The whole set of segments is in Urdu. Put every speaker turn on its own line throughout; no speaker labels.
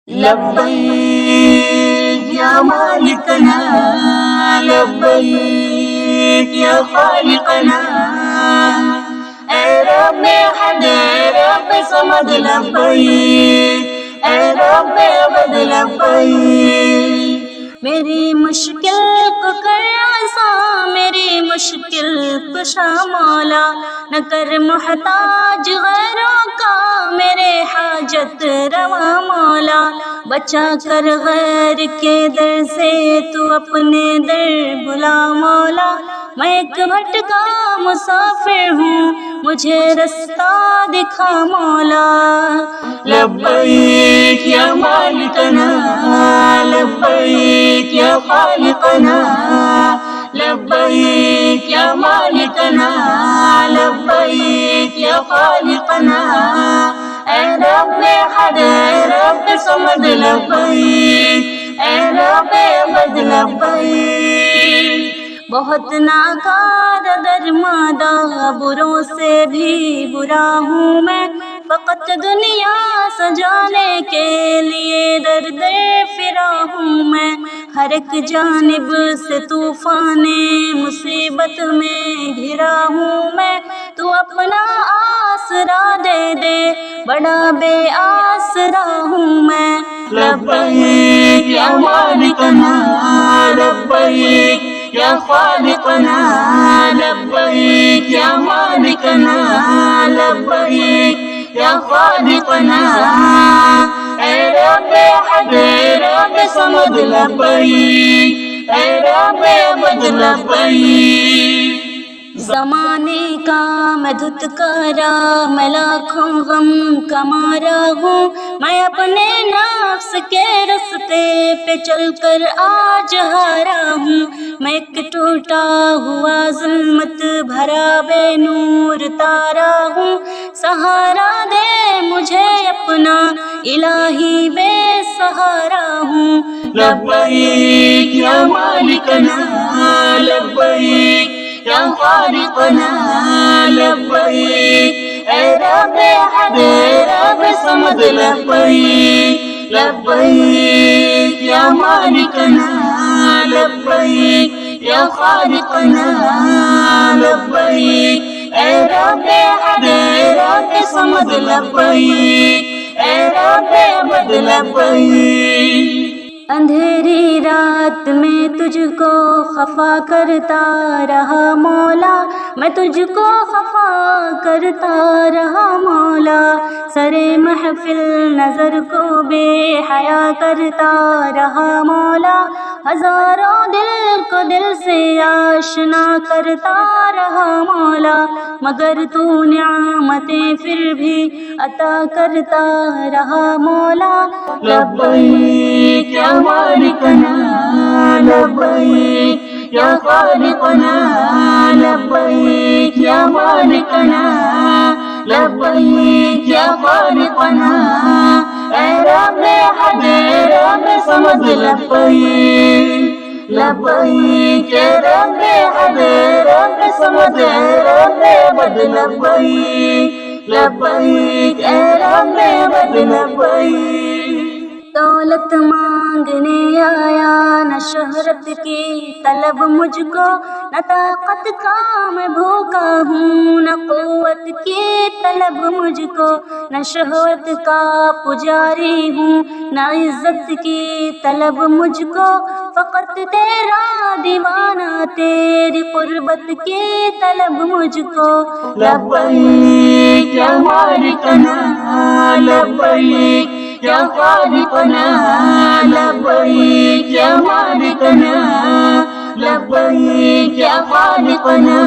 لبیک یا مالکنا، لبیک یا خالقنا، اے رب احد، اے رب صمد، لبیک، اے رب ابد لبیک۔ میری مشکل کو کر آسان، میری مشکل کشا مولا، نہ کر محتاج غیروں کا میرے حاجت روا مولا، بچا کر غیر کے در سے تو اپنے در بلا مولا، میں ایک بھٹکا مسافر ہوں مجھے رستہ دکھا مولا۔ لبیک یا مالکنا، لبیک یا خالقنا، لبیک یا مالکنا، لبیک یا خالقنا، اے رب احد، اے رب صمد، لبیک، اے رب ابد لبیک۔ بہت ناکار درماندہ، بروں سے بھی برا ہوں میں، فقط دنیا سجانے کے لیے در در پھرا ہوں میں، ہر ایک جانب سے طوفان مصیبت میں گھرا ہوں میں، تو اپنا آسرا دے دے بڑا بے آسرا ہوں میں۔ لبیک یا مالکنا، لبیک یا خالقنا، لبیک یا مالکنا، لبیک یا خالقنا، اے رب احد، اے رب صمد، لبیک، اے رب ابد لبیک۔ زمانے کا میں دھتکارا، میں لاکھوں غم کا مارا ہوں، میں اپنے نفس کے رستے پہ چل کر آج ہارا ہوں، میں ایک ٹوٹا ہوا ظلمت بھرا بے نور تارا ہوں، سہارا دے مجھے اپنا الہی، بے سہارا ہوں۔ لبیک یا مالکنا، لبیک یا خالقنا، لبیک، اے رب احد، اے رب صمد، لبیک، لبیک یا مالکنا، لبیک یا خالقنا، لبیک، اے رب احد، اے رب صمد، لبیک، اے رب ابد لبیک۔ اندھیری رات میں تجھ کو خفا کرتا رہا مولا، میں تجھ کو خفا کرتا رہا مولا، سرے محفل نظر کو بے حیا کرتا رہا مولا، ہزاروں دل کو دل سے آشنا کرتا رہا مولا، مگر تو نعمتیں پھر بھی عطا کرتا رہا مولا۔ لبیک یا مالکنا، لبیک یا خالقنا، لبیک یا مالکنا، لبیک یا خالقنا، اے رب احد، اے رب صمد، لبیک، لبیک، اے رب احد، اے رب صمد، اے رب ابد لبیک، لبیک، اے رب ابد لبیک۔ دولت مانگنے آیا نہ شہرت کی طلب مجھ کو، نہ طاقت کا میں بھوکا ہوں، نہ قوت کی طلب مجھ کو، نہ شہرت کا پجاری ہوں، نہ عزت کی طلب مجھ کو، فقط تیرا دیوانہ، تیری قربت کی طلب مجھ کو۔ لبیک یا مالکنا، لبیک یا خالقنا، لبیک یا مالکنا، لبیک یا خالقنا،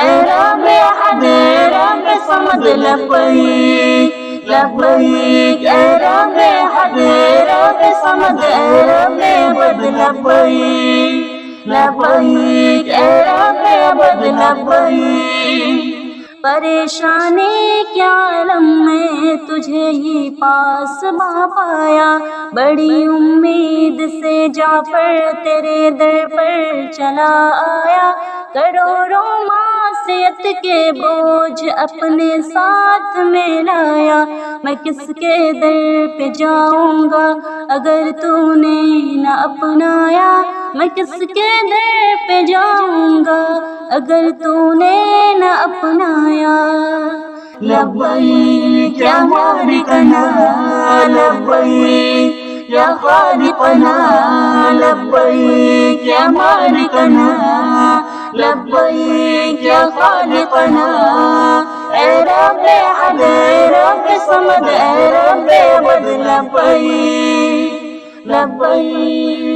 اے رب احد، اے رب صمد، لبیک، لبیک، اے رب احد، اے رب صمد، اے رب ابد لبیک، لبیک، اے رب ابد لبیک۔ پریشانی کے عالم میں تجھے ہی پاس پایا، بڑی امید سے جعفر تیرے در پر چلا آیا، کروڑوں ماہ معصیت کے بوجھ اپنے ساتھ میں لایا، میں کس کے در پہ جاؤں گا اگر تو نے نہ اپنایا، میں کس کے در پہ جاؤں گا اگر تو نے نہ اپنایا۔ لبیک یا مالکنا لبیک یا خالقنا لبیک یا مالکنا لبیک یا خالقنا، اے رب احد اے رب صمد اے رب ابد لبیک لبیک